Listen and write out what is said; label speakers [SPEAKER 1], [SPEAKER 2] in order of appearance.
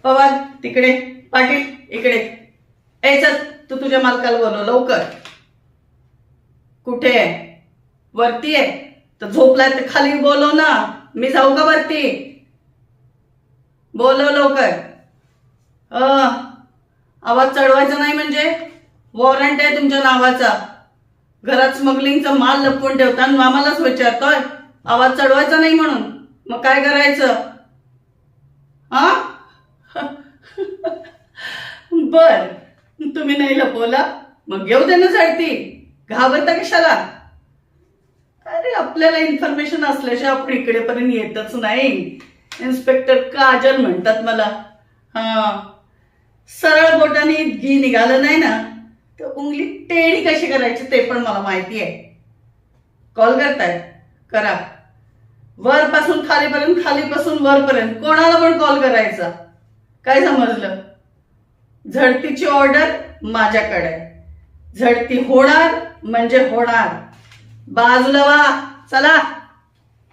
[SPEAKER 1] पवार तिकडे, पाटील इकडे. ए चल, तू तुझ्या मालकाला बोलव लवकर. कुठे आहे? वरती आहे तर झोपलाय तर खाली बोलव ना. मी जाऊ का वरती? बोलव लवकर. आवाज चढवायचा नाही म्हणजे वॉरंट आहे तुमच्या नावाचा. घरात स्मगलिंगचा माल लपवून ठेवता आणि आम्हालाच विचारतोय आवाज चढवायचा नाही म्हणून. मग काय करायचं? हा बर, तुम्ही नाही लपवला मग घेऊ दे ना झडती. घाबरता कशाला? अरे आपल्याला इन्फॉर्मेशन असल्याशिवाय आपण इकडेपर्यंत येतच नाही. इन्स्पेक्टर काजल म्हणतात मला. हा, सरळ बोटाने घी निघालं नाही ना तर उंगली टेढ़ी कशी करायची ते पण मला माहिती आहे. कॉल करताय करा. वरपासून खालीपर्यंत, खालीपासून वरपर्यंत कोणाला पण कॉल करायचा. काय समजलं? झडतीची ऑर्डर माझ्याकडे. झडती होणार म्हणजे होणार. बाजूला वा, चला.